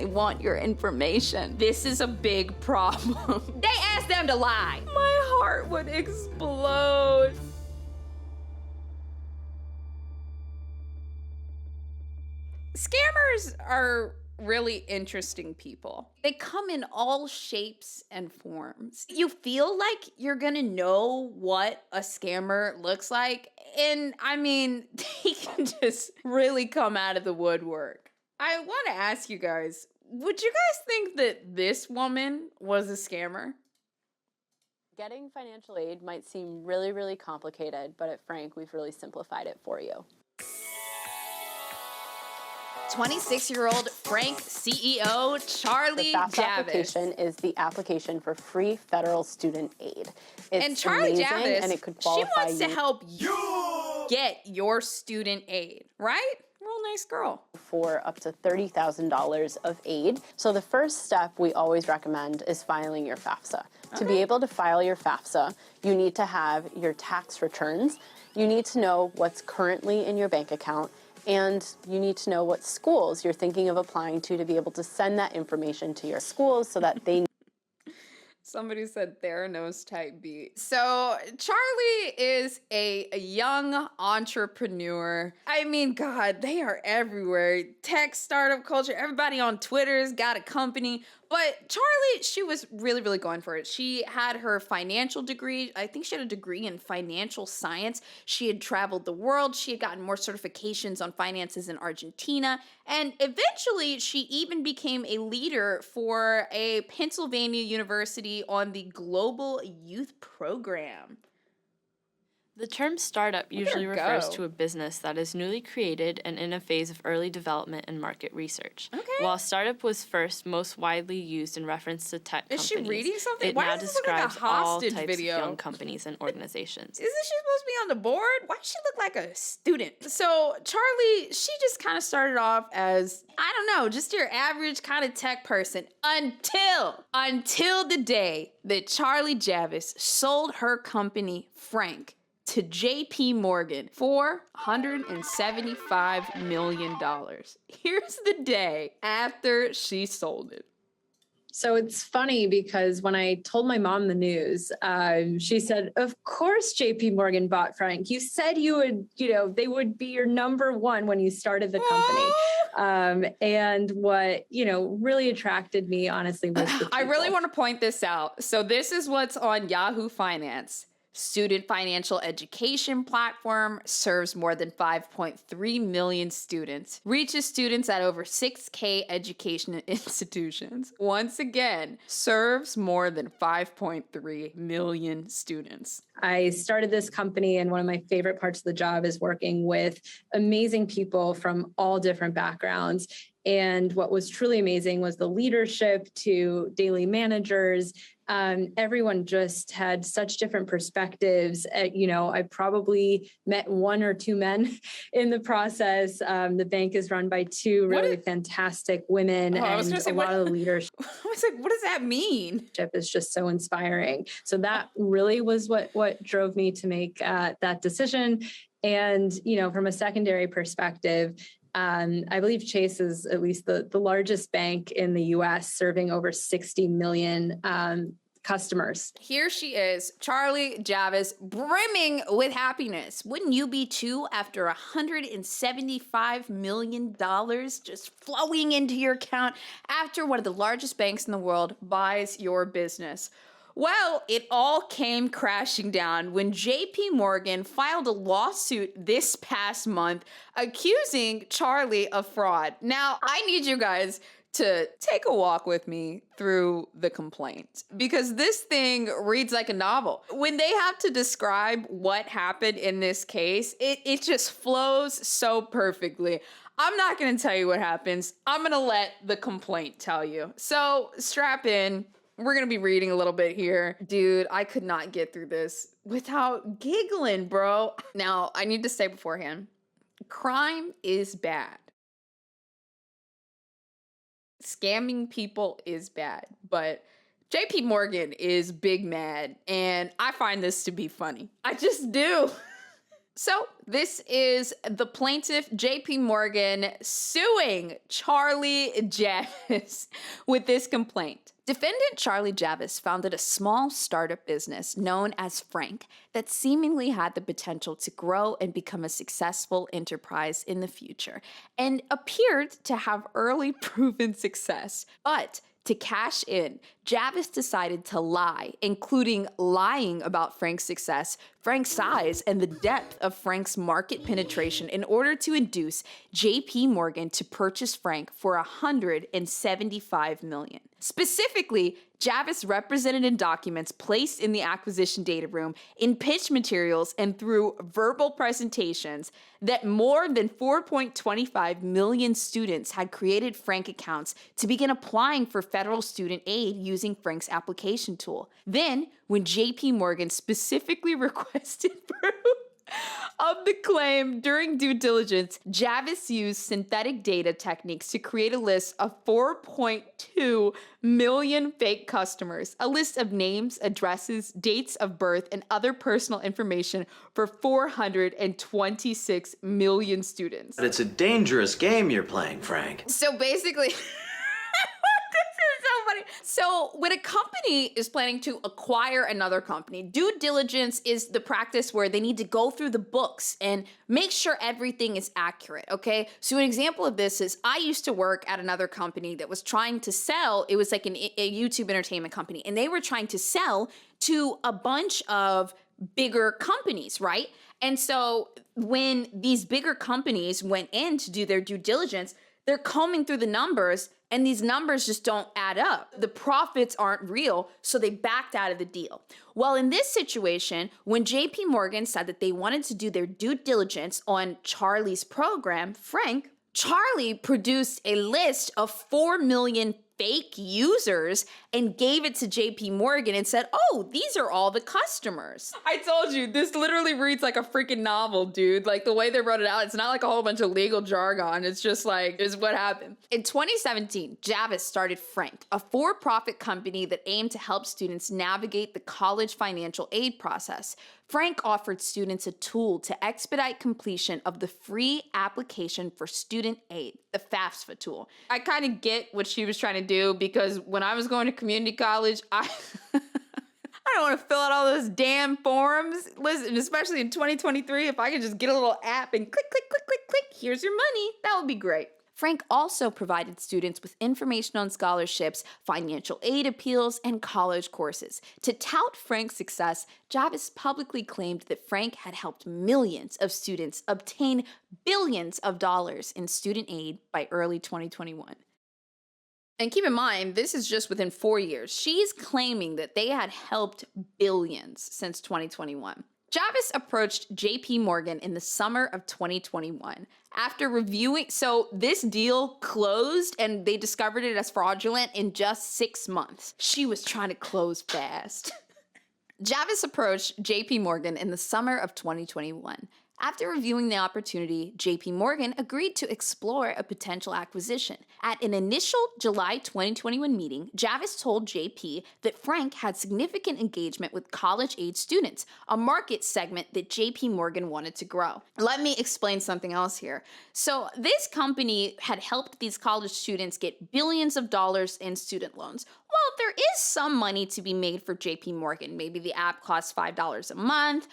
They want your information. This is a big problem. They asked them to lie. My heart would explode. Scammers are really interesting people. They come in all shapes and forms. You feel like you're gonna know what a scammer looks like, and I mean, they can just really come out of the woodwork. I want to ask you guys, would you guys think that this woman was a scammer? Getting financial aid might seem really, really complicated, but at Frank, we've really simplified it for you. 26-year-old Frank CEO Charlie The FAFSA Javice. application is the application for free federal student aid. It's And Charlie amazing, Javice, and it could she qualify wants to you help you get your student aid, right? Real nice girl. for up to $30,000 of aid. So the first step we always recommend is filing your FAFSA. To be able to file your FAFSA, you need to have your tax returns. You need to know what's currently in your bank account, and you need to know what schools you're thinking of applying to be able to send that information to your schools so that they Somebody said Theranos type beat. So Charlie is a young entrepreneur. I mean, God, they are everywhere. Tech, startup culture, everybody on Twitter's got a company. But Charlie, she was really, really going for it. She had her financial degree. I think she had a degree in financial science. She had traveled the world. She had gotten more certifications on finances in Argentina. And eventually, she even became a leader for a Pennsylvania university on the Global Youth Program. The term startup usually her refers go. to a business that is newly created and in a phase of early development and market research. Okay. While startup was first most widely used in reference to tech Is she companies, reading something? it Why now does this look like a describes all hostage types video? of young companies and organizations. Isn't she supposed to be on the board? Why does she look like a student? So Charlie, she just kind of started off as, I don't know, just your average kind of tech person until the day that Charlie Javice sold her company, Frank, to JP Morgan for $175 million. Here's the day after she sold it. So it's funny because when I told my mom the news, she said, of course JP Morgan bought Frank. You said you would, they would be your number one when you started the company. And what, really attracted me, honestly, was the people. I really want to point this out. So this is what's on Yahoo Finance. Student financial education platform, serves more than 5.3 million students, reaches students at over 6K education institutions. Once again, serves more than 5.3 million students. I started this company, and one of my favorite parts of the job is working with amazing people from all different backgrounds. And what was truly amazing was the leadership to daily managers. Everyone just had such different perspectives. I probably met one or two men in the process. The bank is run by two really fantastic women, and a lot of the leadership. I was like, what does that mean? Is just so inspiring. So that really was what drove me to make that decision. And, from a secondary perspective, I believe Chase is at least the largest bank in the U.S., serving over 60 million customers. Here she is, Charlie Javice, brimming with happiness. Wouldn't you be too after $175 million just flowing into your account after one of the largest banks in the world buys your business? Well, it all came crashing down when JP Morgan filed a lawsuit this past month accusing Charlie of fraud. Now, I need you guys to take a walk with me through the complaint, because this thing reads like a novel. When they have to describe what happened in this case, it just flows so perfectly. I'm not gonna tell you what happens. I'm gonna let the complaint tell you. So strap in. We're going to be reading a little bit here. Dude, I could not get through this without giggling, bro. Now, I need to say beforehand, crime is bad. Scamming people is bad, but JP Morgan is big mad, and I find this to be funny. I just do. So this is the plaintiff, JP Morgan, suing Charlie Javice with this complaint. Defendant Charlie Javice founded a small startup business known as Frank that seemingly had the potential to grow and become a successful enterprise in the future, and appeared to have early proven success. But to cash in, Javice decided to lie, including lying about Frank's success, Frank's size, and the depth of Frank's market penetration in order to induce JP Morgan to purchase Frank for $175 million. Specifically, Javice represented in documents placed in the acquisition data room, in pitch materials, and through verbal presentations that more than 4.25 million students had created Frank accounts to begin applying for federal student aid using Frank's application tool. Then, when JP Morgan specifically requested proof of the claim during due diligence, Javice used synthetic data techniques to create a list of 4.2 million fake customers, a list of names, addresses, dates of birth, and other personal information for 426 million students. But it's a dangerous game you're playing, Frank. So basically, so when a company is planning to acquire another company, due diligence is the practice where they need to go through the books and make sure everything is accurate, okay? So an example of this is I used to work at another company that was trying to sell, it was like a YouTube entertainment company, and they were trying to sell to a bunch of bigger companies, right? And so when these bigger companies went in to do their due diligence, they're combing through the numbers, and these numbers just don't add up. The profits aren't real, so they backed out of the deal. Well, in this situation, when JP Morgan said that they wanted to do their due diligence on Charlie's program, Frank, Charlie produced a list of 4 million fake users and gave it to JP Morgan and said, oh, these are all the customers. I told you, this literally reads like a freaking novel, dude. Like the way they wrote it out, it's not like a whole bunch of legal jargon. It's just like, it's what happened. In 2017, Javice started Frank, a for-profit company that aimed to help students navigate the college financial aid process. Frank offered students a tool to expedite completion of the free application for student aid, the FAFSA tool. I kind of get what she was trying to do because when I was going to community college, I don't want to fill out all those damn forms. Listen, especially in 2023, if I could just get a little app and click, click, click, click, click, here's your money, that would be great. Frank also provided students with information on scholarships, financial aid appeals, and college courses. To tout Frank's success, Javice publicly claimed that Frank had helped millions of students obtain billions of dollars in student aid by early 2021. And keep in mind, this is just within 4 years. She's claiming that they had helped billions since 2021. Javice approached JP Morgan in the summer of 2021 after reviewing, so this deal closed and they discovered it as fraudulent in just 6 months. She was trying to close fast. Javice approached JP Morgan in the summer of 2021. After reviewing the opportunity, JP Morgan agreed to explore a potential acquisition. At an initial July 2021 meeting, Javice told JP that Frank had significant engagement with college-age students, a market segment that JP Morgan wanted to grow. Let me explain something else here. So this company had helped these college students get billions of dollars in student loans. Well, there is some money to be made for JP Morgan. Maybe the app costs $5 a month.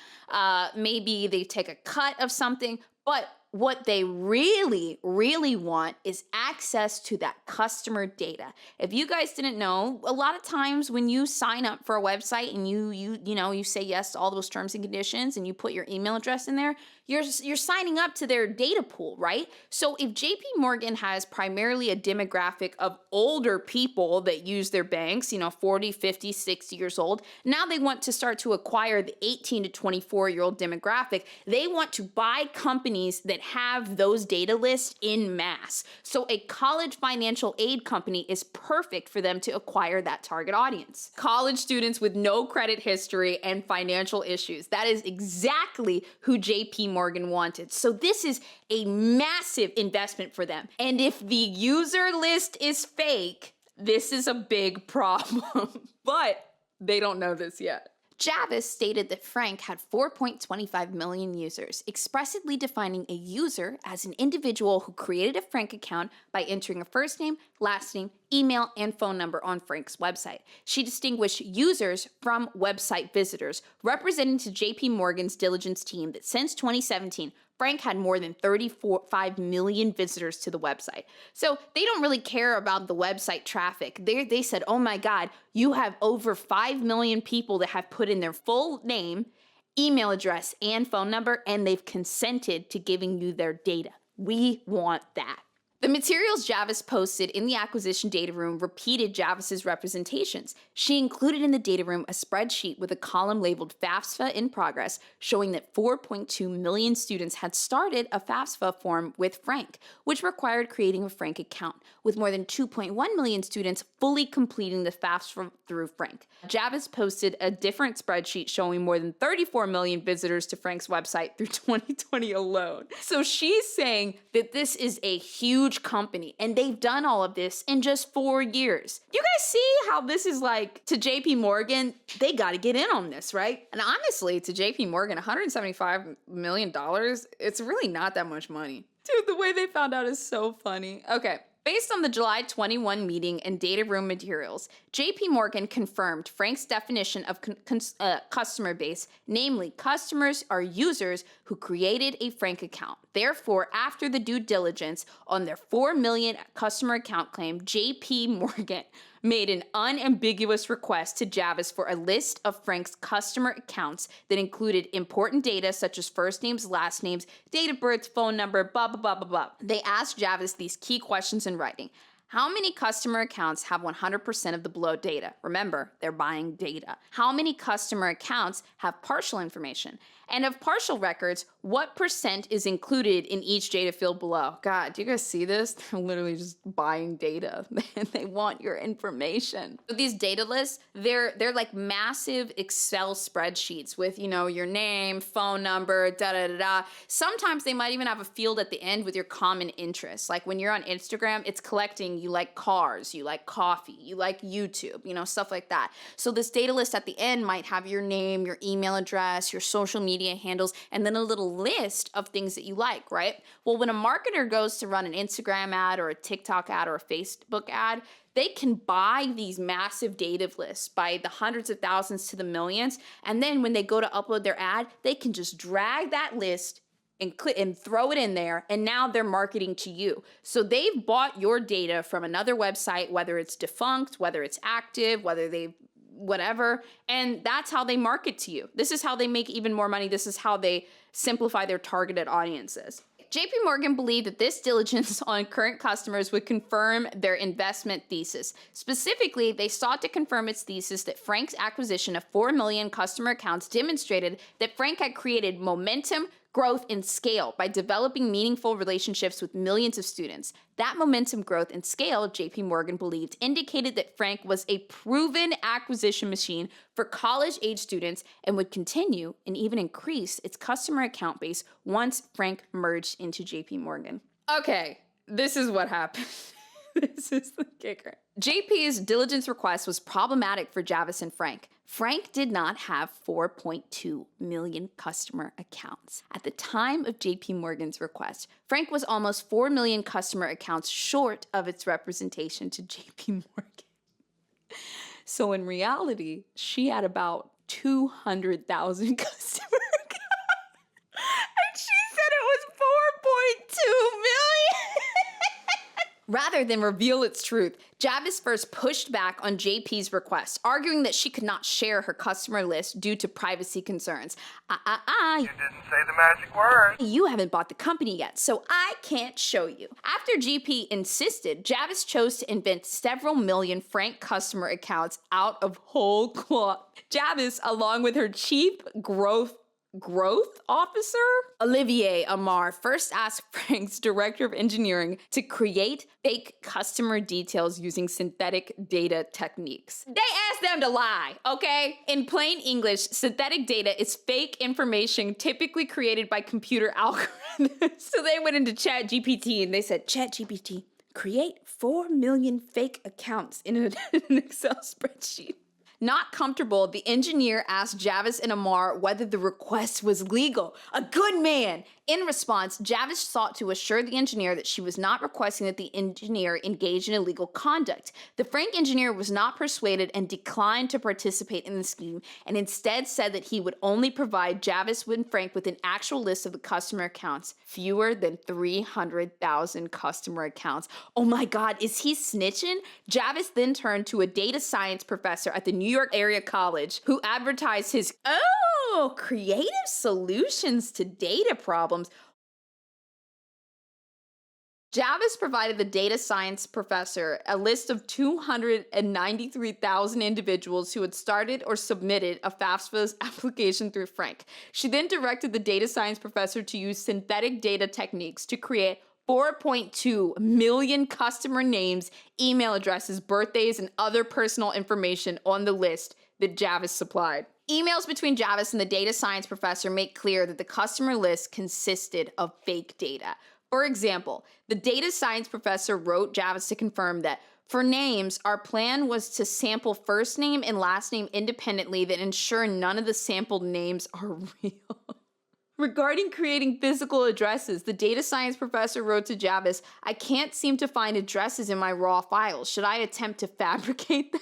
Maybe they take a cut of something. But what they really, really want is access to that customer data. If you guys didn't know, a lot of times when you sign up for a website and you say yes to all those terms and conditions and you put your email address in there, you're signing up to their data pool, right? So if JP Morgan has primarily a demographic of older people that use their banks, 40, 50, 60 years old, now they want to start to acquire the 18 to 24-year-old demographic. They want to buy companies that have those data lists in mass. So a college financial aid company is perfect for them to acquire that target audience. College students with no credit history and financial issues. That is exactly who JP Morgan wanted. So this is a massive investment for them. And if the user list is fake, this is a big problem. But they don't know this yet. Javice stated that Frank had 4.25 million users, expressly defining a user as an individual who created a Frank account by entering a first name, last name, email, and phone number on Frank's website. She distinguished users from website visitors, representing to JP Morgan's diligence team that since 2017, Frank had more than 35 million visitors to the website. So they don't really care about the website traffic. They said, oh my God, you have over 5 million people that have put in their full name, email address, and phone number, and they've consented to giving you their data. We want that. The materials Javice posted in the acquisition data room repeated Javice's representations. She included in the data room a spreadsheet with a column labeled FAFSA in progress, showing that 4.2 million students had started a FAFSA form with Frank, which required creating a Frank account, with more than 2.1 million students fully completing the FAFSA through Frank. Javice posted a different spreadsheet showing more than 34 million visitors to Frank's website through 2020 alone. So she's saying that this is a huge company and they've done all of this in just 4 years. You guys see how this is like to JP Morgan? They got to get in on this, right? And honestly, to JP Morgan, $175 million, it's really not that much money. Dude, the way they found out is so funny. Okay. Based on the July 21 meeting and data room materials, JP Morgan confirmed Frank's definition of customer base, namely customers are users who created a Frank account. Therefore, after the due diligence on their 4 million customer account claim, JP Morgan made an unambiguous request to Javice for a list of Frank's customer accounts that included important data such as first names, last names, date of birth, phone number, blah, blah, blah, blah, blah. They asked Javice these key questions in writing. How many customer accounts have 100% of the below data? Remember, they're buying data. How many customer accounts have partial information? And of partial records, what percent is included in each data field below? God, do you guys see this? They're literally just buying data. They want your information. So these data lists, they're like massive Excel spreadsheets with, your name, phone number, da-da-da-da. Sometimes they might even have a field at the end with your common interests. Like when you're on Instagram, it's collecting you like cars, you like coffee, you like YouTube, stuff like that. So this data list at the end might have your name, your email address, your social media handles, and then a little list of things that you like, right? Well, when a marketer goes to run an Instagram ad or a TikTok ad or a Facebook ad, they can buy these massive data lists by the hundreds of thousands to the millions. And then when they go to upload their ad, they can just drag that list and throw it in there, and now they're marketing to you. So they've bought your data from another website, whether it's defunct, whether it's active, whether they've whatever, and that's how they market to you. This is how they make even more money. This is how they simplify their targeted audiences. JP Morgan believed that this diligence on current customers would confirm their investment thesis. Specifically, they sought to confirm its thesis that Frank's acquisition of 4 million customer accounts demonstrated that Frank had created momentum, growth, and scale by developing meaningful relationships with millions of students. That momentum, growth, and scale, JP Morgan believed, indicated that Frank was a proven acquisition machine for college-age students and would continue and even increase its customer account base once Frank merged into JP Morgan. Okay, this is what happened. This is the kicker. JP's diligence request was problematic for Javice and Frank. Frank did not have 4.2 million customer accounts. At the time of JP Morgan's request, Frank was almost 4 million customer accounts short of its representation to JP Morgan. So in reality, she had about 200,000 customer accounts. And she said it was 4.2 million. Rather than reveal its truth, Javice first pushed back on JP's request, arguing that she could not share her customer list due to privacy concerns. You didn't say the magic word. You haven't bought the company yet, so I can't show you. After JP insisted, Javice chose to invent several million Frank customer accounts out of whole cloth. Javice, along with her chief growth officer, Olivier Amar, first asked Frank's director of engineering to create fake customer details using synthetic data techniques. They asked them to lie, okay? In plain English, synthetic data is fake information typically created by computer algorithms. So they went into ChatGPT and they said, ChatGPT, create 4 million fake accounts in an Excel spreadsheet. Not comfortable, the engineer asked Javice and Amar whether the request was legal. A good man! In response, Javice sought to assure the engineer that she was not requesting that the engineer engage in illegal conduct. The Frank engineer was not persuaded and declined to participate in the scheme, and instead said that he would only provide Javice and Frank with an actual list of the customer accounts. Fewer than 300,000 customer accounts. Oh my God, is he snitching? Javice then turned to a data science professor at the New York area college who advertised his creative solutions to data problems. Javice provided the data science professor a list of 293,000 individuals who had started or submitted a FAFSA application through Frank. She then directed the data science professor to use synthetic data techniques to create 4.2 million customer names, email addresses, birthdays, and other personal information on the list that Javice supplied. Emails between Javice and the data science professor make clear that the customer list consisted of fake data. For example, the data science professor wrote Javice to confirm that for names, our plan was to sample first name and last name independently that ensure none of the sampled names are real. Regarding creating physical addresses, the data science professor wrote to Javice, I can't seem to find addresses in my raw files. Should I attempt to fabricate them?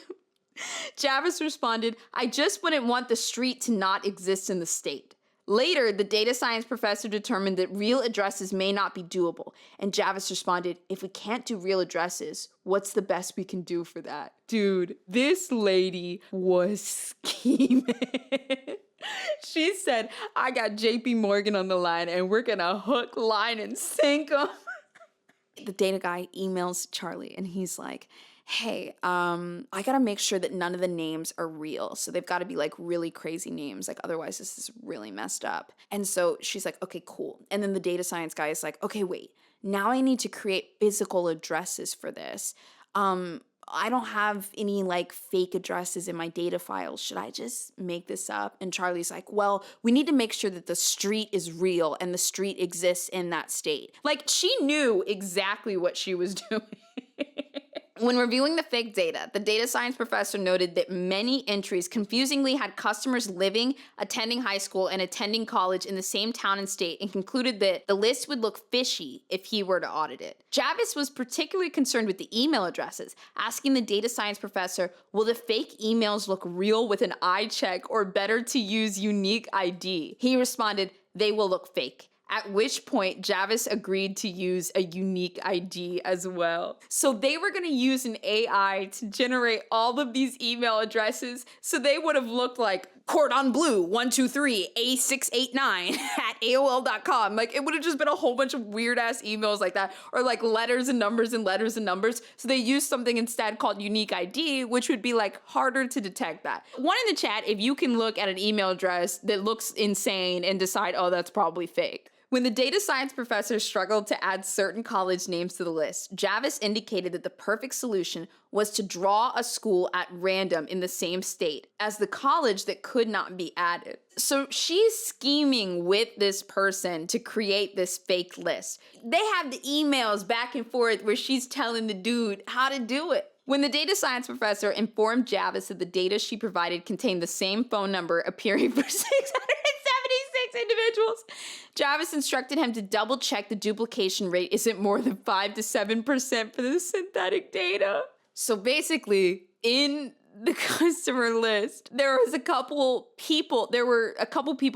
Javice responded, I just wouldn't want the street to not exist in the state. Later, the data science professor determined that real addresses may not be doable, and Javice responded, if we can't do real addresses, what's the best we can do for that? Dude, this lady was scheming. She said, I got JP Morgan on the line, and we're gonna hook, line, and sink them. The data guy emails Charlie, and he's like, hey, I gotta make sure that none of the names are real. So they've gotta be like really crazy names. Like otherwise this is really messed up. And so she's like, okay, cool. And then the data science guy is like, okay, wait, now I need to create physical addresses for this. I don't have any like fake addresses in my data files. Should I just make this up? And Charlie's like, well, we need to make sure that the street is real and the street exists in that state. Like she knew exactly what she was doing. When reviewing the fake data, the data science professor noted that many entries confusingly had customers living, attending high school, and attending college in the same town and state, and concluded that the list would look fishy if he were to audit it. Javice was particularly concerned with the email addresses, asking the data science professor, will the fake emails look real with an eye check or better to use unique ID? He responded, they will look fake. At which point, Javice agreed to use a unique ID as well. So they were gonna use an AI to generate all of these email addresses, so they would have looked like Cordon Bleu 123A689 at AOL.com. Like it would have just been a whole bunch of weird ass emails like that, or like letters and numbers and letters and numbers. So they used something instead called unique ID, which would be like harder to detect that. One in the chat, if you can look at an email address that looks insane and decide, oh, that's probably fake. When the data science professor struggled to add certain college names to the list, Javice indicated that the perfect solution was to draw a school at random in the same state as the college that could not be added. So she's scheming with this person to create this fake list. They have the emails back and forth where she's telling the dude how to do it. When the data science professor informed Javice that the data she provided contained the same phone number appearing for 676 individuals, Javice instructed him to double check the duplication rate isn't more than 5 to 7% for the synthetic data. So basically, in the customer list, there were a couple people,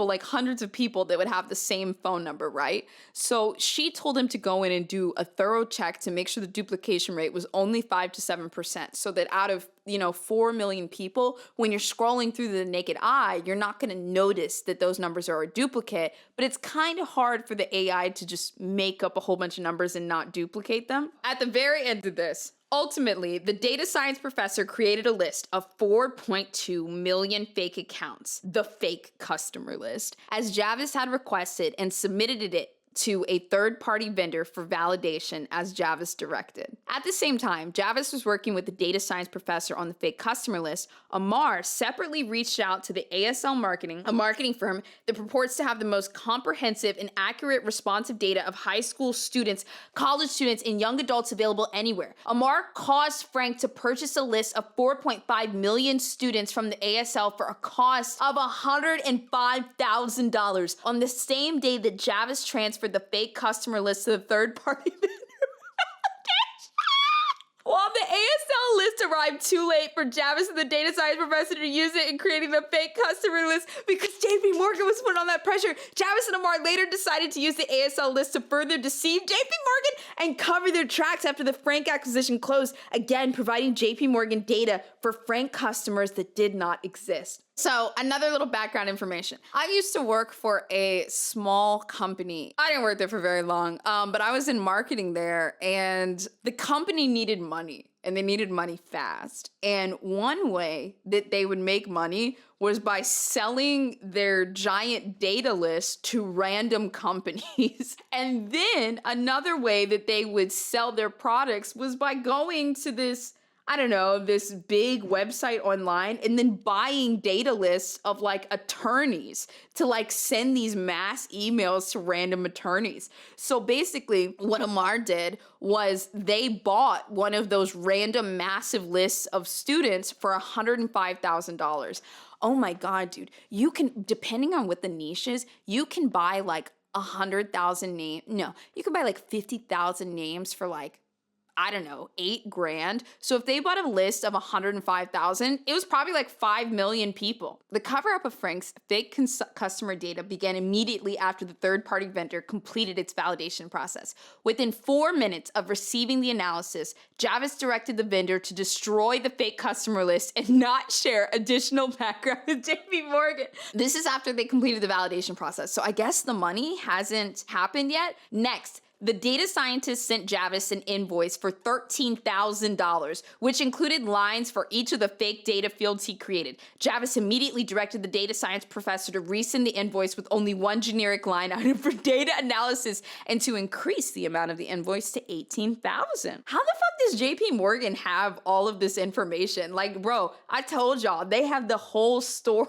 like hundreds of people that would have the same phone number, right? So she told him to go in and do a thorough check to make sure the duplication rate was only 5 to 7%, so that out of 4 million people, when you're scrolling through the naked eye, you're not going to notice that those numbers are a duplicate, but it's kind of hard for the AI to just make up a whole bunch of numbers and not duplicate them. At the very end of this, ultimately, the data science professor created a list of 4.2 million fake accounts, the fake customer list, as Javice had requested, and submitted it to a third-party vendor for validation as Javice directed. At the same time, Javice was working with the data science professor on the fake customer list. Amar separately reached out to the ASL Marketing, a marketing firm that purports to have the most comprehensive and accurate responsive data of high school students, college students, and young adults available anywhere. Amar caused Frank to purchase a list of 4.5 million students from the ASL for a cost of $105,000 on the same day that Javice transferred the fake customer list to the third-party vendor. While the ASL list arrived too late for Javice and the data science professor to use it in creating the fake customer list because JP Morgan was put on that pressure, Javice and Amar later decided to use the ASL list to further deceive JP Morgan and cover their tracks after the Frank acquisition closed, again providing JP Morgan data for Frank customers that did not exist. So another little background information. I used to work for a small company. I didn't work there for very long, but I was in marketing there, and the company needed money, and they needed money fast. And one way that they would make money was by selling their giant data list to random companies. And then another way that they would sell their products was by going to this big website online and then buying data lists of like attorneys to like send these mass emails to random attorneys. So basically what Amar did was they bought one of those random massive lists of students for $105,000. Oh my God, dude. You can, depending on what the niche is, you can buy like 100,000 names. No, you can buy like 50,000 names for like, I don't know, $8,000. So if they bought a list of 105,000, it was probably like 5 million people. The cover up of Frank's fake customer data began immediately after the third-party vendor completed its validation process. Within 4 minutes of receiving the analysis, Javice directed the vendor to destroy the fake customer list and not share additional background with JP Morgan. This is after they completed the validation process. So I guess the money hasn't happened yet. Next, the data scientist sent Javice an invoice for $13,000, which included lines for each of the fake data fields he created. Javice immediately directed the data science professor to resend the invoice with only one generic line item for data analysis and to increase the amount of the invoice to $18,000. How the fuck does JP Morgan have all of this information? Like, bro, I told y'all, they have the whole storyline.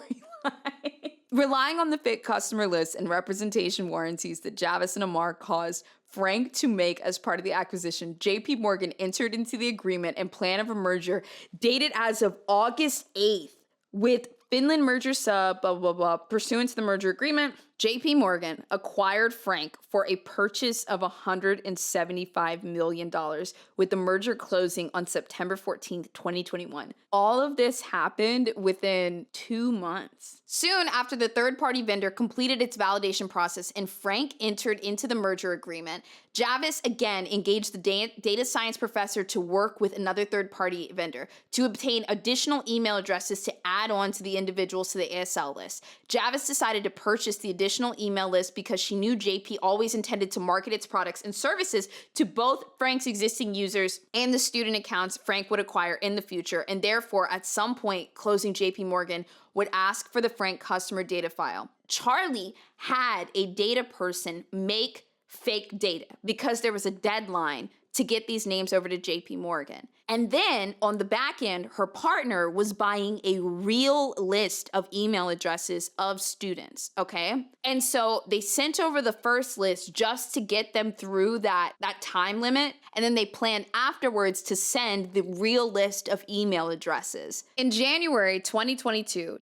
Relying on the fake customer list and representation warranties that Javice and Amar caused Frank to make as part of the acquisition, JP Morgan entered into the agreement and plan of a merger dated as of August 8th with Finland merger sub, blah, blah, blah. Pursuant to the merger agreement, JP Morgan acquired Frank for a purchase of $175 million, with the merger closing on September 14th, 2021. All of this happened within 2 months. Soon after the third-party vendor completed its validation process and Frank entered into the merger agreement, Javice again engaged the data science professor to work with another third-party vendor to obtain additional email addresses to add on to the individuals to the ASL list. Javice decided to purchase the additional email list because she knew JP always intended to market its products and services to both Frank's existing users and the student accounts Frank would acquire in the future, and therefore at some point closing JP Morgan would ask for the Frank customer data file. Charlie had a data person make fake data because there was a deadline to get these names over to JP Morgan. And then on the back end, her partner was buying a real list of email addresses of students, okay? And so they sent over the first list just to get them through that time limit. And then they planned afterwards to send the real list of email addresses. In January 2022,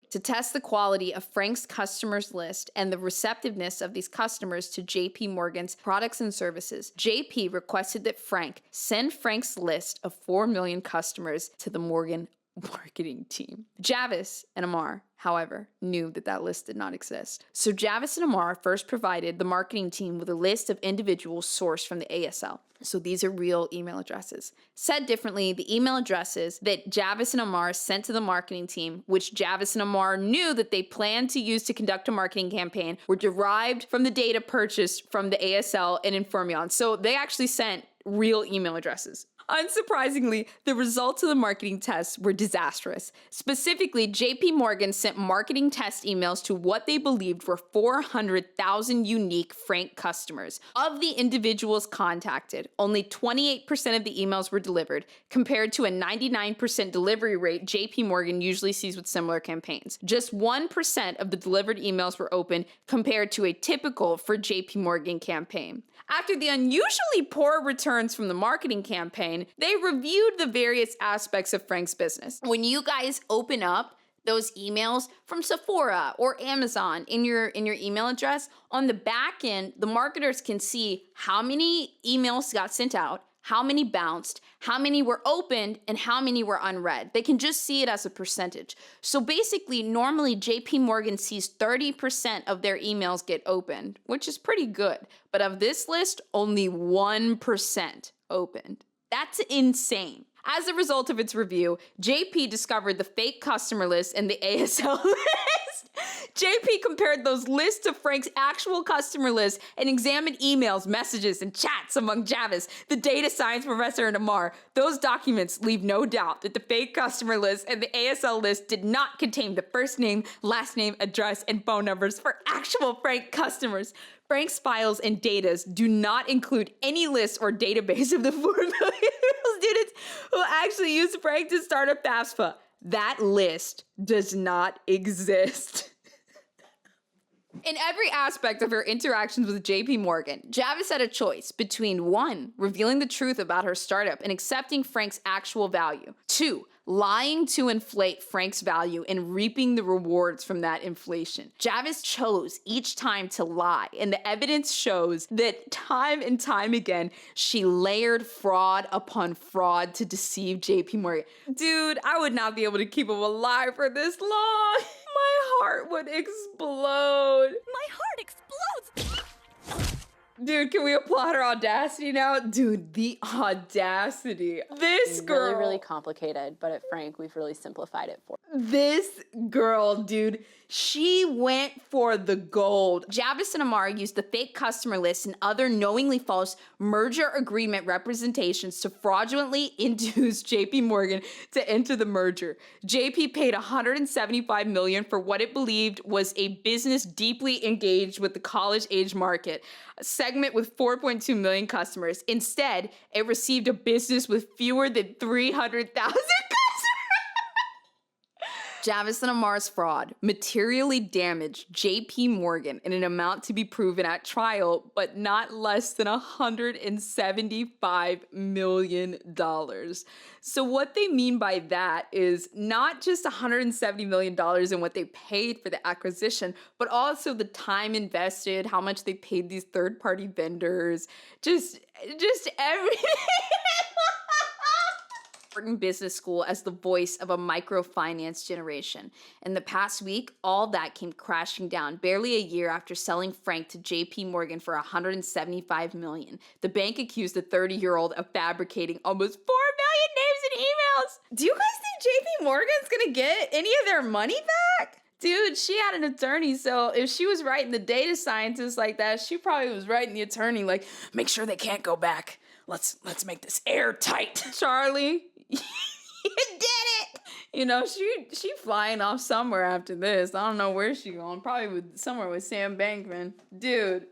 to test the quality of Frank's customers list and the receptiveness of these customers to JP Morgan's products and services, JP requested that Frank send Frank's list of 4 million customers to the Morgan marketing team. Javice and Amar, however, knew that list did not exist. So Javice and Amar first provided the marketing team with a list of individuals sourced from the ASL. So these are real email addresses. Said differently, the email addresses that Javice and Amar sent to the marketing team, which Javice and Amar knew that they planned to use to conduct a marketing campaign, were derived from the data purchased from the ASL and Infermion. So they actually sent real email addresses. Unsurprisingly, the results of the marketing tests were disastrous. Specifically, JP Morgan sent marketing test emails to what they believed were 400,000 unique Frank customers. Of the individuals contacted, only 28% of the emails were delivered, compared to a 99% delivery rate JP Morgan usually sees with similar campaigns. Just 1% of the delivered emails were opened, compared to a typical for JP Morgan campaign. After the unusually poor returns from the marketing campaign, they reviewed the various aspects of Frank's business. When you guys open up those emails from Sephora or Amazon in your email address, on the back end, the marketers can see how many emails got sent out, how many bounced, how many were opened, and how many were unread. They can just see it as a percentage. So basically, normally JP Morgan sees 30% of their emails get opened, which is pretty good. But of this list, only 1% opened. That's insane. As a result of its review, JP discovered the fake customer list and the ASL list. JP compared those lists to Frank's actual customer list and examined emails, messages, and chats among Javice, the data science professor, and Amar. Those documents leave no doubt that the fake customer list and the ASL list did not contain the first name, last name, address, and phone numbers for actual Frank customers. Frank's files and data do not include any list or database of the 4 million students who actually used Frank to start a FAFSA. That list does not exist. In every aspect of her interactions with JP Morgan, Javice had a choice between 1, revealing the truth about her startup and accepting Frank's actual value, 2, lying to inflate Frank's value and reaping the rewards from that inflation. Javice chose each time to lie, and the evidence shows that time and time again, she layered fraud upon fraud to deceive JP Morgan. Dude, I would not be able to keep him alive for this long. My heart would explode. My heart explodes! Dude, can we applaud her audacity now? Dude, the audacity. This girl. Really, really complicated, but at Frank, we've really simplified it for her. This girl, dude, she went for the gold. Javice and Amar used the fake customer list and other knowingly false merger agreement representations to fraudulently induce JP Morgan to enter the merger. JP paid $175 million for what it believed was a business deeply engaged with the college-age market, a segment with 4.2 million customers. Instead, it received a business with fewer than 300,000 customers. Javice and Amar's fraud materially damaged JP Morgan in an amount to be proven at trial, but not less than $175 million. So what they mean by that is not just $170 million in what they paid for the acquisition, but also the time invested, how much they paid these third-party vendors, just everything. Business school as the voice of a microfinance generation. In the past week, all that came crashing down barely a year after selling Frank to JP Morgan for $175 million. The bank accused the 30-year-old of fabricating almost 4 million names and emails. Do you guys think JP Morgan's gonna get any of their money back? Dude, she had an attorney, so if she was writing the data scientist like that, she probably was writing the attorney like, make sure they can't go back. Let's make this airtight. Charlie, you did it! You know, she flying off somewhere after this. I don't know where she going. Probably somewhere with Sam Bankman. Dude,